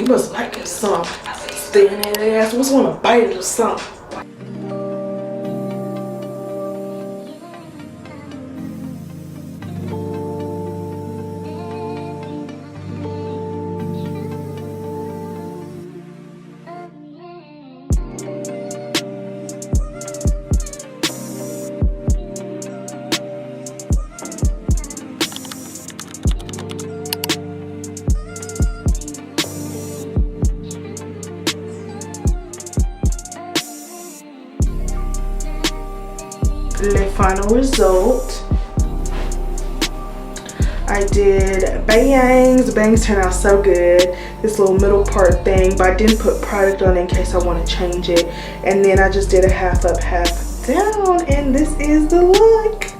must like it something. Staring at that ass. What's want to bite it or something? The final result, I did bangs. The bangs turned out so good. This little middle part thing, but I didn't put product on it in case I want to change it. And then I just did a half up, half down, and this is the look.